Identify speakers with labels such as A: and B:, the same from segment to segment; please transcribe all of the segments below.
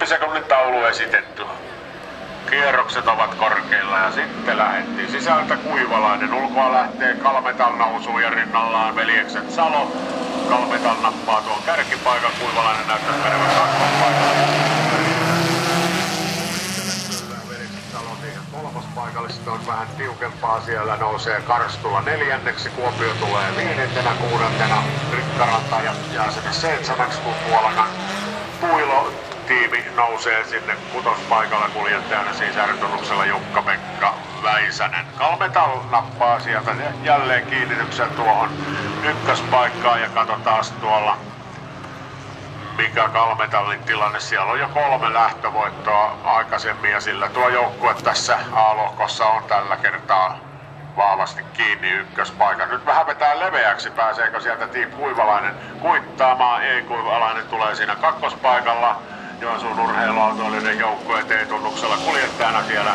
A: 10 sekunnin taulu esitetty. Kierrokset ovat korkeilla ja sitten lähettiin. Sisältä Kuivalainen. Ulkoa lähtee Kalmetal nousuun ja rinnallaan veljekset Salo. Kalmetal nappaa tuon kärkipaikan. Kuivalainen näyttää menevän kakkospaikalle. Veljekset Salo siihen kolmospaikalle. Sitten on vähän tiukempaa. Siellä nousee Karstula 4. Kuopio tulee 5. 6. Rikkaranta jää sinne 7. kun Puolakan Puilo tiimi nousee sinne kutospaikalla kuljettajana sisärtunnuksella Jukka-Pekka Väisänen. Kalmetal nappaa sieltä jälleen kiinnityksen tuohon ykköspaikkaan ja katsotaan tuolla mikä Kalmetallin tilanne. Siellä on jo 3 lähtövoittoa aikaisemmin ja sillä tuo joukkue tässä A-lohkossa on tällä kertaa vahvasti kiinni ykköspaikan. Nyt vähän vetää leveäksi, pääseekö sieltä Team Kuivalainen kuittaamaan? Ei, Kuivalainen tulee siinä kakkospaikalla. Joensuun urheiluautoilijoiden joukkueen T-tunnuksella kuljettajana siellä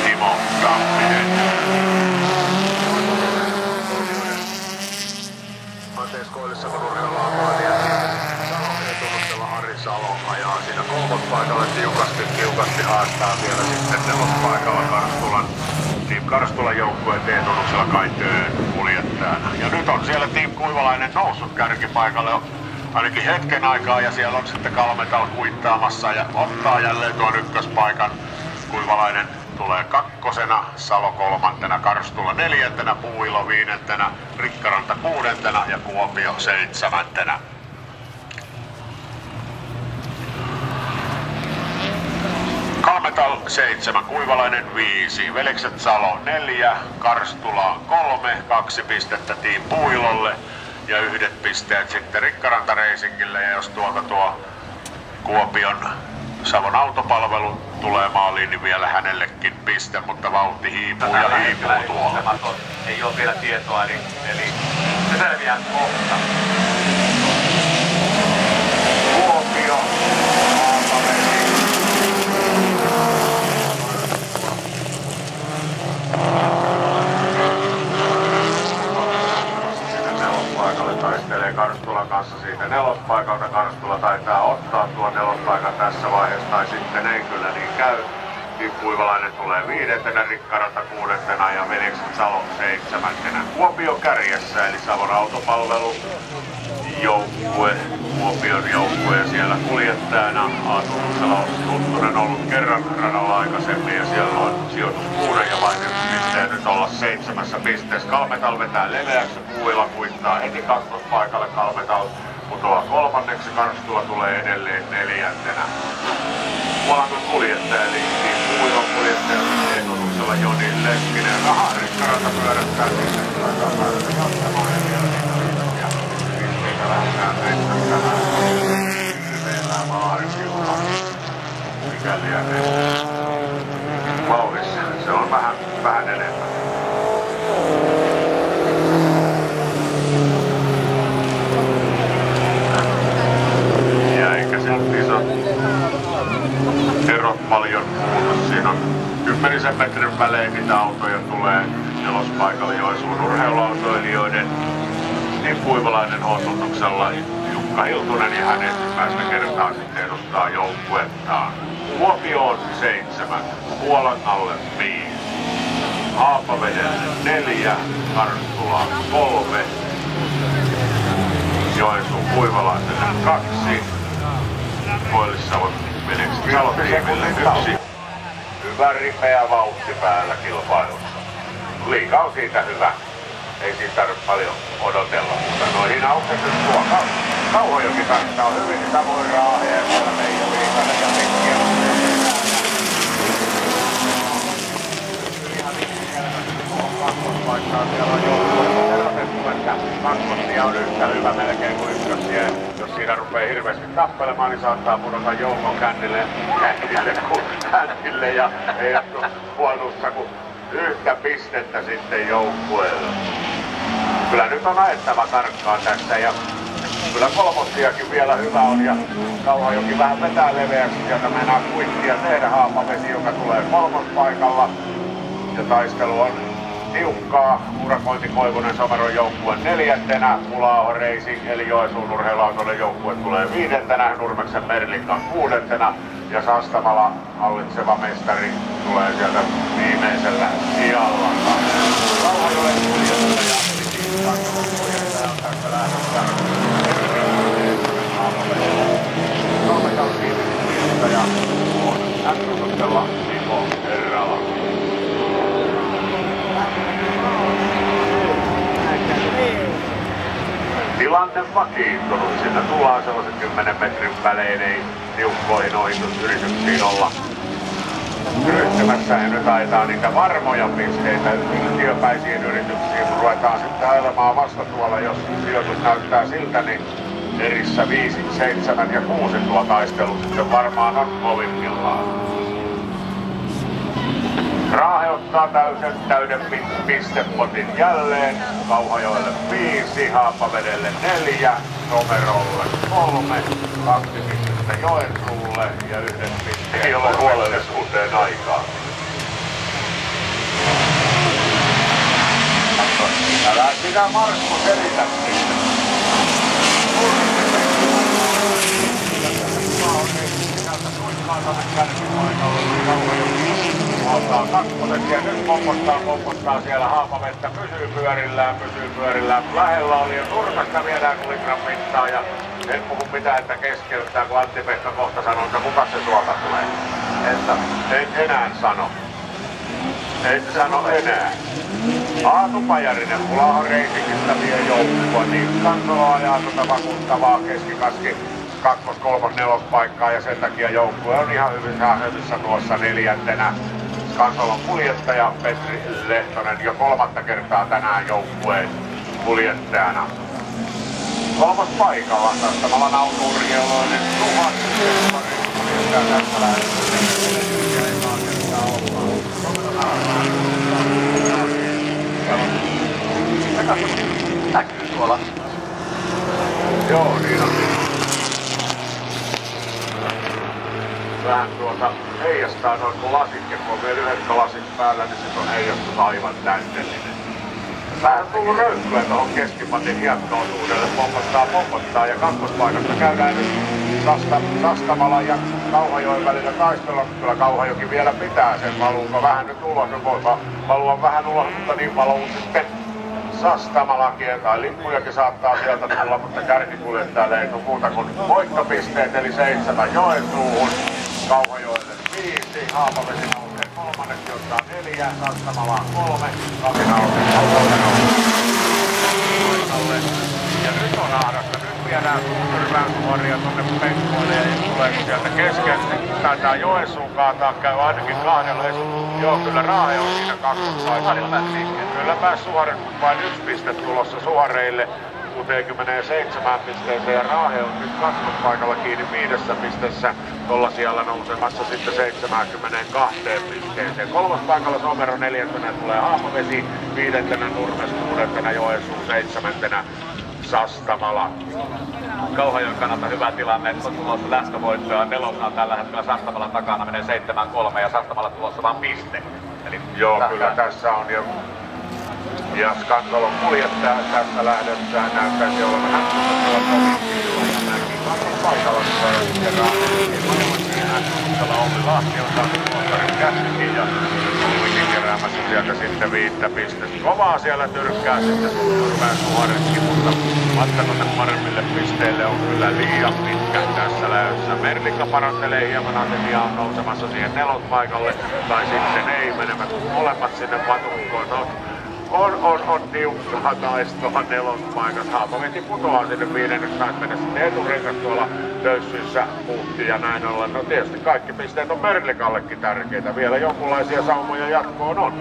A: Timo Tampinen. Koillissa kun urheiluautoilijat T-tunnuksella Harri Salo ajaa siinä kolmospaikalla. Tiukasti haastaa vielä sitten nelospaikalla Team Karstulan joukkueen T-tunnuksella Kai Töön kuljettajana. Ja nyt on siellä Team Kuivalainen noussut kärkipaikalle ainakin hetken aikaa ja siellä on sitten Kalmetal kuittaamassa ja ottaa jälleen tuon ykköspaikan. Kuivalainen tulee kakkosena, Salo 3. Karstula 4. Puuilo 5. Rikkaranta 6. ja Kuopio 7. Kalmetal 7, Kuivalainen 5, Veljekset Salo 4, Karstula 3, 2 pistettä Team Puilolle ja 1 pisteet sitten Rikkaranta Racingille. Ja jos tuolta tuo Kuopion Savon autopalvelu tulee maaliin, niin vielä hänellekin piste, mutta vauhti hiipuu ja hiipuu tuolla.
B: Ei ole vielä tietoa, eli se selviää kohta.
A: Kuopio, taistelee Karstulan kanssa siitä nelospaikalta. Karstula taitaa ottaa tuon nelospaikan tässä vaiheessa, tai sitten ei kyllä niin käy. Kuivalainen tulee 5. Rikkaranta 6. ja Veljekset Salo 7. Kuopio kärjessä, eli Savon autopalvelu joukkue, Kuopion joukkue ja siellä kuljettajana A-tunnuksella Ossi Huttunen ollut kerran radalla aikaisemmin ja siellä on sijoitus 6 ja vain 1 pisteen nyt olla 7 pisteessä. Kalmetal vetää leveäksi, Puila kuittaa heti kakkospaikalle, Kalmetal putoaa 3. Karstula tulee edelleen 4. Puolanton kuljettaja eli Puilon kuljettaja A-tunnuksella Joni Leskinen. Rikkaranta pyörättää sinne, taitaa päästä jatkamaan ja vielä lähdetään metsästämään. Meillä Maarisilta. Mikäli vauhdissa. Se on vähän enemmän. Ja eikä sen isot erot paljon muuta. Siinä on 10 metrin välein mitä autoja tulee nelospaikalle Joensuun urheiluautoilijoiden. Niin Kuivalainen A-tunnuksella Jukka Hiltunen ja hän ensimmäistä kertaa sitten edustaa joukkuettaan. Kuopio on 7, Puolan alle 5, Haapavedelle 4, Karstula 3, Joensuun Kuivalaiselle 2, Koillis-Savon Veljekset Salo tiimille 1. Hyvä ripeä vauhti päällä kilpailussa. Liiga on siitä hyvä. Ei siitä tarvitse paljon odotella, mutta noihin auksetus tuo Kauhajoki kanssa on hyvin samoin Raahe ja Veijo Viikanen ja Mikki on ihan kakkospaikkaa. Siellä on joukkueella erotettu, että kakkostia on yhtä hyvä melkein kuin ykkösiä. Jos siinä rupeaa hirveästi tappelemaan, niin saattaa pudota joukon kännille ja ei ole puolussa kuin 1 pistettä sitten joukkueelle. Kyllä nyt on ajettava tarkkaan tässä ja kyllä kolmostiakin vielä hyvä on ja Kauhajoki vähän vetää leveäksi. Sieltä mennään kuittia tehdä Haapavesi, joka tulee kolmospaikalla. Ja taistelu on tiukkaa. Urakointi Koivunen Someron joukkue 4. Pula-aho Racing eli Joensuun urheiluautoiden joukkue tulee 5. Nurmeksen Merlikka 6. ja Sastamala hallitseva mestari tulee sieltä viimeisellä sijalla. Kauhajoen kuljettaja eli kuljettaja on tässä lähdössä. Kolmekan kuljettaja on N-tunnustella Niko Herrala. Tilanne vakiintunut. Sinne tullaan sellaisen 10 metrin välein, ei tiukkoihin ohitusyrityksiin olla ryhtymässä. Ja nyt ajetaan niitä varmoja pisteitä yltiöpäisiin yrityksiin. Kun ruvetaan sitten ajelemaan vasta tuolla, jos sijoitus näyttää siltä, niin erissä 5, 7 ja 6 tuo taistelu sitten varmaan on kovimmillaan. Raahe ottaa täyden pistepotin jälleen. Kauhajoelle 5, Haapavedelle 4, Somerolle 3, 2 pistettä Joensuulle ja 1 pisteen. Ei ole huolellisuuteen aikaa. Älä sinä Markku selitä sitä. Ottaa kakkoset ja nyt pompottaa siellä Haapavettä, pysyy pyörillään. Lähellä oli jo Nurmesta, viedään kulitran mittaa ja en puhu mitään, että keskeyttää, kun Antti-Pekka kohta sanoo, että kuka se tuolta tulee. Että en enää sano. En sano enää. Aatu Pajarinen, Pula-aho Racingista vie joukkua, niin Kansola ajaa tuota vakuuttavaa keskikaski 2., 3., 4. paikkaa ja sen takia joukkue on ihan hyvissä tuossa 4. Kansolon kuljettaja Petri Lehtonen jo 3. kertaa tänään joukkueen kuljettajana. 3. paikalla Sastamalan autourheiluinen Suhat kuljettaja tästä lähdössä. Näkyy tuolla. Joo, niin on. Vähän heijastaa noin kun lasit, ja kun on vielä 9 lasit päällä, niin sit on heijastus aivan täydellinen. Vähän tullut röykkyä tuohon keskipatin hiekkaosuudelle, pompottaa ja kakkospaikasta käydään nyt Sastamalan ja Kauhajoen välillä taistelua. Kyllä Kauhajoki vielä pitää sen, valuuko vähän nyt ulos, no voi valua vähän ulos, mutta niin valuu sitten Sastamalakin, tai lippujakin saattaa sieltä tulla, mutta kärkikuljettajalle ei tule muuta kuin voittopisteet, eli 7 Joensuuhun, Kauhajoelle 5, Haapavesi nousee 3, ottaa 4, Sastamalaan 3, Lapin paikalle. Ja nyt on ahdasta, nyt viedään Suurtyrvään suoria tonne penkkoille ja tulee sieltä kesken. Taitaa Joensuun kaataa, käy ainakin 2. Joo, kyllä Raahe on siinä kakkospaikalla. Kyllä pääsi suoren, vain 1 piste tulossa suoreille 67 pisteeseen ja Raahe on nyt kakkospaikalla kiinni 5 pisteessä. Tuolla siellä nousemassa sitten 72 pisteeseen. 3. paikalla Somero 4. tulee Haapavesi, 5. Nurmes, 6. Joensuu, 7. Sastamala.
B: Kauhajoen kannalta hyvä tilanne, että on tulossa lähtövoittoja. 4. on tällä hetkellä Sastamalan takana, menee 7-3 ja Sastamala tulossa vaan piste. Eli
A: joo, kyllä tässä on jo. Ja Skansalon kuljettaja tässä lähdössä näyttäisi olevan N-tunnustella kovin ja näkin paikalla tulee sitten N-tunnustella Olli Lahti on saanut moottorin käsikin ja Ollikin keräämässä sieltä sitten 5 pistettä. Kovaa siellä tyrkkää sitten Suurtyrvään suoretkin, mutta matka tuonne paremmille pisteille on kyllä liian pitkä tässä lähdössä. Merlikka parantelee hieman asemiaan on nousemassa siihen 4. paikalle tai sitten ei menevät molemmat sinne vatukkoon. No, on tiukkaa taistoa 4. paikassa. Haapaveti putoaa sinne 5. mennessä. Eturengas tuolla töyssyissä puhti ja näin ollen. No tietysti kaikki pisteet on Merlikallekin tärkeitä. Vielä jonkunlaisia saumoja jatkoon on.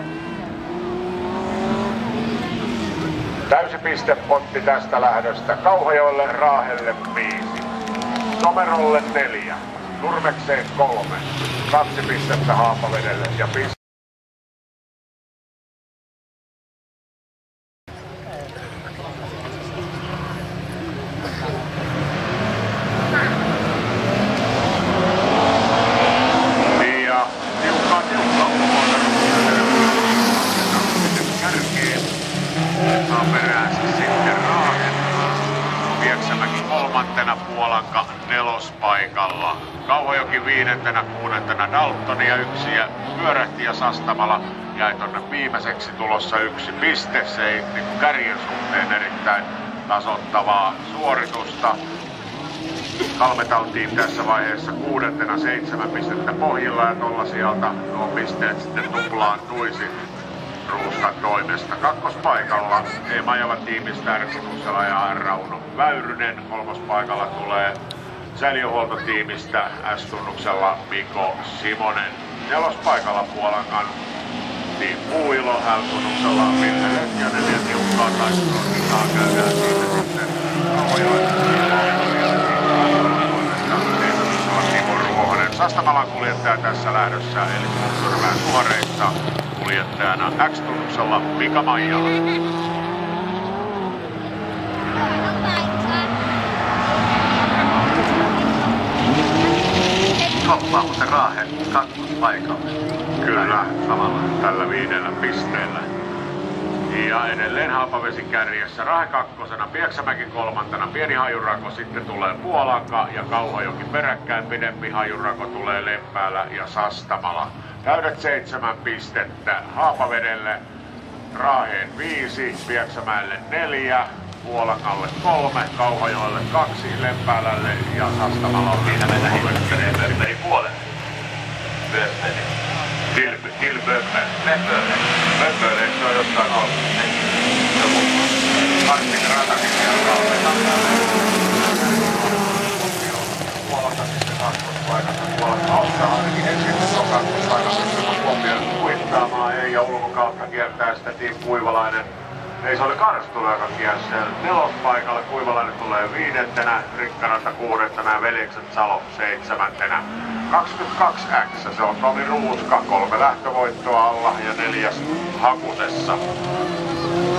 A: Täysi pistepotti tästä lähdöstä. Kauhajoelle, Raahelle 5. Somerolle 4. Nurmekseen 3. 2 pistettä Haapavedelle ja Kauhajoki viidentenä, kuudentena Dalton ja pyörähti ja Sastamala jäi tonne viimeiseksi, tulossa 1 piste. Se ei niin kärjen suhteen erittäin tasoittavaa suoritusta. Kalmetal Team tässä vaiheessa kuudentena 7 pistettä pohjilla ja tuolla sieltä nuo pisteet sitten tuplaantuisi Ruuskan toimesta. Kakkospaikalla Majava tiimistä R-Tunuksella ja Rauno Väyrynen. Kolmospaikalla tulee säiliöhuoltotiimistä S-tunnuksella Miko Simonen. Nelospaikalla Puolangan Team Puuilo L-tunnuksella Ville Lötjönen ja tiukkaa taistelua kisaa käydään siitä sitten Timo Ruohonen. Sastamalan kuljettaja tässä lähdössä eli Survään Suoreissa. Kuljettajana X-tunnuksella Mika Maijala.
B: Koppaa muuten Raahen kakkospaikalla.
A: Kyllä, samalla tällä 5 pisteellä. Ja edelleen Halpavesi kärjessä. Raahe kakkosena, Pieksämäki kolmantena, pieni hajurako, sitten tulee Puolanka ja Kauhajoki peräkkäin. Pidempi hajurako tulee Lempäälä ja Sastamala. Täydet 7 pistettä Haapavedelle, Raaheen 5, Pieksämäelle 4, Puolangalle 3, Kauhajoelle 2, Lempäälälle ja Sastamala on
B: Siinä mennä himmeli puolelle.
A: Tilbömme.
B: Möppölle, se on jossain kolme.
A: Martin Ratakin siellä Puolanka sitten kakkospaikassa. Puolanka ostaa ainakin ensin tuon kakkospaikassa, kun Kuopion kuittaamaan ei ja ulkokautta kiertää sitä Team Kuivalainen. Ei, se oli Karstula, joka kiersi siellä nelospaikalla. Kuivalainen tulee viidentenä, Rikkaranta kuudentena ja Veljekset Salo seitsemäntenä. 22X, se on Tomi Ruuska, 3 lähtövoittoa alla ja 4 Hakusessa.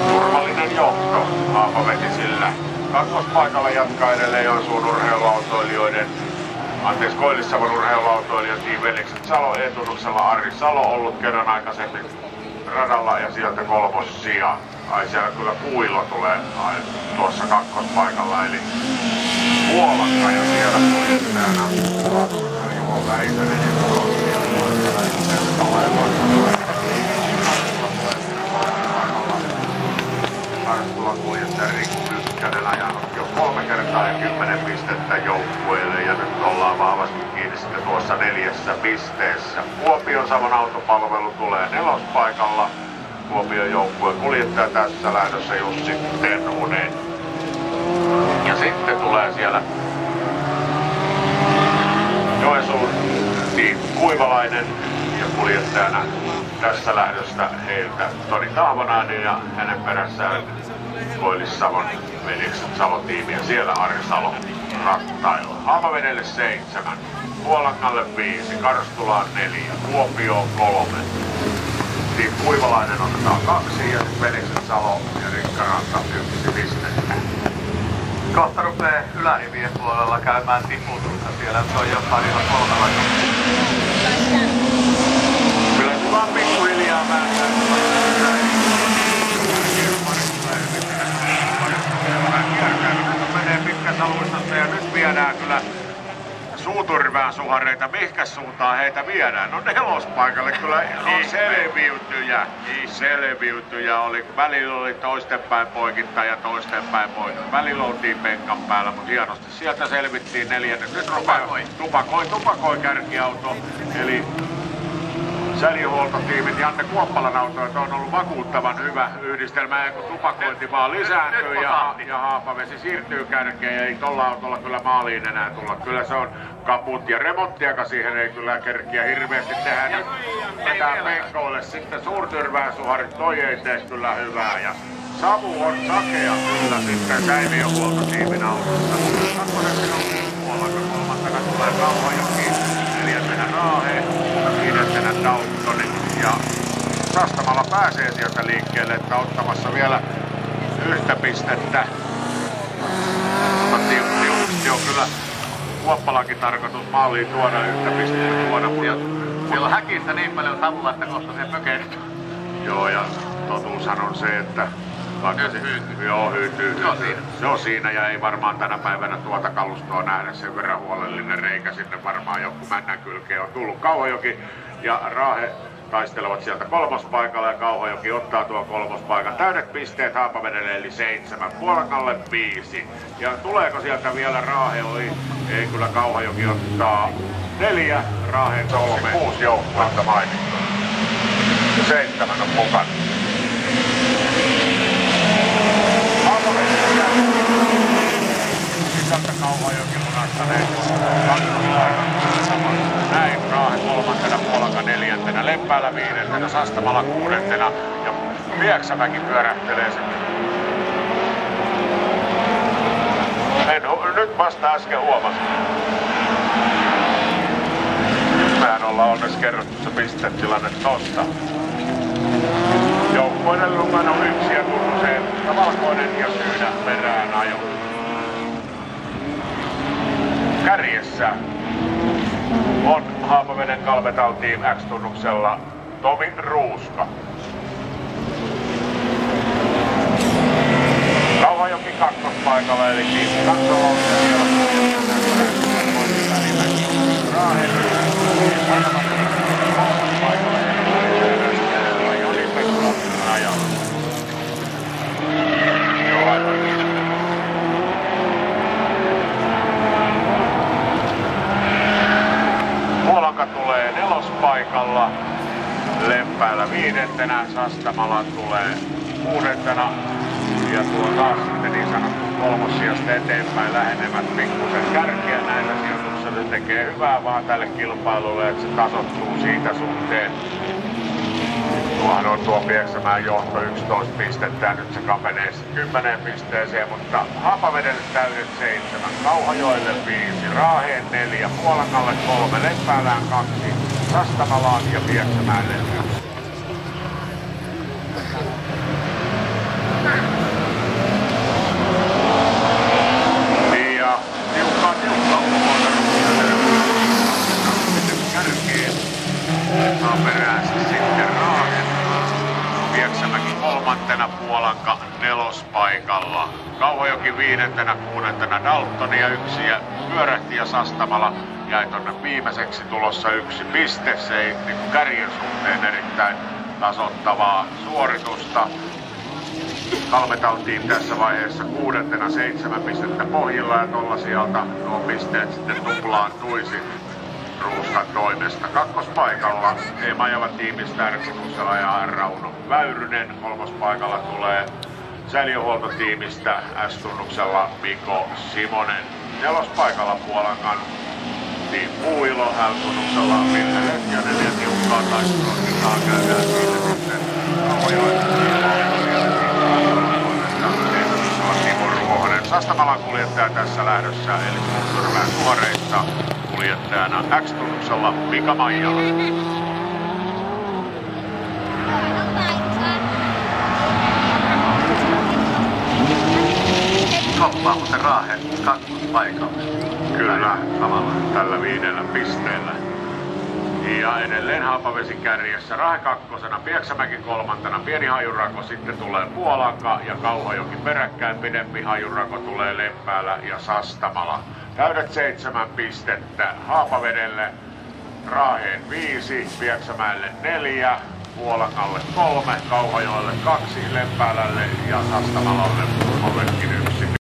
A: Turvallinen johto Haapavetisillä. Kakkospaikalla jatkaa edelleen Joensuun urheiluautoilijoiden, Koillis-Savon urheiluautoilijan Team Veljekset Salo, E-tunnuksella Ari Salo ollut kerran aikaisemmin radalla ja sieltä kolmossija. Ai siellä kyllä Puilo tulee tuossa kakkospaikalla, eli Puolanka ja siellä kuljettajana Juho Väisänen ja Karstulan kuljettaja Riku Ykkönen ajanut jo 3 kertaa ja 10 pistettä joukkueelle ja nyt ollaan vahvasti kiinni sitten tuossa 4 pisteessä. Kuopion Savon autopalvelu tulee nelospaikalla. Kuopion joukkueen kuljettaja tässä lähdössä Jussi Tenhunen. Ja sitten tulee siellä Joensuun Team Kuivalainen ja kuljettajana tässä lähdöstä heiltä Toni Tahvanainen ja hänen perässään Koillis-Savon Veljekset Salo-tiimi ja siellä Ari Salo rattailla. Haapavedelle 7, Puolangalle 5, Karstulaan 4, Kuopioon 3. Team Kuivalainen otetaan 2 ja sitten Veljekset Salo ja Rikkaranta 1 pistettä.
B: Kohta rupee ylärivien puolella käymään tiputusta. Siellä se on jo parilla 3.
A: Kyllä se vaan pikkuhiljaa vääntää. Menee pitkäsaluistosta ja nyt viedään kyllä Suuturvään suhareita. Mihkäs suuntaan heitä viedään? No nelospaikalle kyllä on selviytyjä oli. Välillä oli toistenpäin poikittain ja toistenpäin poikittain. Välillä oltiin penkan päällä, mutta hienosti sieltä selvittiin 4. Nyt tupakoi kärkiauto. Eli säiliöhuoltotiimit Janne Kuoppalan autoilta on ollut vakuuttavan hyvä yhdistelmä, ja kun tupakointi vaan lisääntyy ja Haapavesi siirtyy kärkeen, ja ei tolla autolla kyllä maaliin enää tulla. Kyllä se on kaput ja remonttiakaan siihen ei kyllä kerkiä hirveästi tehdä. Nyt vetää penkoille sitten Suurtyrvään suharit, toi ei tee kyllä hyvää. Ja savu on sakea kyllä sitten säiliöhuoltotiimin autossa. Kakkoseksi on Puolanka, kolmantena tulee Kauhajoki, 4. Raahe, 5. Dalton ja Sastamala pääsee sieltä liikkeelle, että ottamassa vielä 1 pistettä. Mutta tiukasti on kyllä Kuoppalakin tarkoitus maaliin tuoda 1 pistettä tuoda.
B: Siellä on häkissä niin paljon savulla, että kohta se pökertyy.
A: Joo, ja totuushan on se, että Joo, hyytyy. Se on siinä ja ei varmaan tänä päivänä tuota kalustoa nähdä, sen verran huolellinen reikä sinne varmaan joku männän kylkeen on tullut. Kauhajoki ja Raahe taistelevat sieltä kolmospaikalla ja Kauhajoki ottaa tuon kolmospaikan. Täydet pisteet Haapavedelle eli 7, Puolangalle 5. Ja tuleeko sieltä vielä Raahe ohi? Ei, kyllä Kauhajoki ottaa 4, Raahe 3. 6 joukkuetta mainittu. 7 on mukana. Sisältä Kauhajoki lunastaneet näin Raahe 3, Puolanga 4, Lempäälä 5, Sastamala 6 ja Pieksämäki pyörähtelee sitten. Nyt vasta äsken huomasin. Mehän ollaan onneksi kerrottu se pistetilanne tosta. Joukkoinen numero 1 ja Tunnuseen Valkoinen ja Syynä perään ajo. Kärjessä on Haapaveden Kalmetal Team X-tunnuksella Tomi Ruuska. Kauhajoki kakkospaikalla eli Kim Kansalo Raahe paikalla ja Joni Pekka ajalla. Joo, aivan. Puolanka tulee 4. paikalla, Lempäälä 5, Sastamala tulee 6. ja tuo taas sitten niin sanottu 3. sijasta eteenpäin lähenevät pikkusen kärkeä näillä sijoituksilla. Se tekee hyvää vaan tälle kilpailulle, että se tasoittuu siitä suhteen. Tuohan on tuo Pieksämäen johto 11 pistettä ja nyt se kapenee 10 pisteeseen, mutta Haapavedelle täydet 7, Kauhajoelle 5, Raaheen 4, Puolangalle 3, Lempäälään 2, Sastamalaan ja Pieksämäelle 1. Ja tiukka kärkeen. Saa perässä sitten Raahe. Pieksämäki 3, Puolanka 4. paikalla. Kauhajoki 5, 6, Dalton ja 1 pyörähti ja Sastamala jäi tonne viimeiseksi tulossa 1 piste. Se ei niin kärjen suhteen erittäin tasoittavaa suoritusta. Kalmetal Team tässä vaiheessa 6, 7 pistettä pohjilla ja tuolla sieltä nuo pisteet sitten tuplaantuisi Ruuskan toimesta. Kakkospaikalla Majava tiimistä R-tunnuksella ja Rauno Väyrynen. 3. paikalla tulee säiliöhuoltotiimistä S-tunnuksella Miko Simonen. 4. paikalla Puolangan Team Puuilo L-tunnuksella Ville Lötjönen ja tiukkaa taisteluakin saa käydään siitä sitten Sastamalan kuljettaja tässä lähdössä eli Suurtyrmään suoreissa kuljettajana X-tunnuksella Mika Maijala.
C: Koppaa muuten Raahen kakkospaikalla.
A: Kyllä, samalla tällä 5 pisteellä. Ja edelleen Haapavesi kärjessä Raahe 2, Pieksämäki 3, pieni hajurako, sitten tulee Puolanka ja Kauhajoki peräkkäin, pidempi hajurako tulee Lempäälä ja Sastamala. Täydet 7 pistettä Haapavedelle, Raaheen 5, Pieksämäelle 4, Puolangalle 3, Kauhajoelle 2, Lempäälälle ja Sastamalalle 1.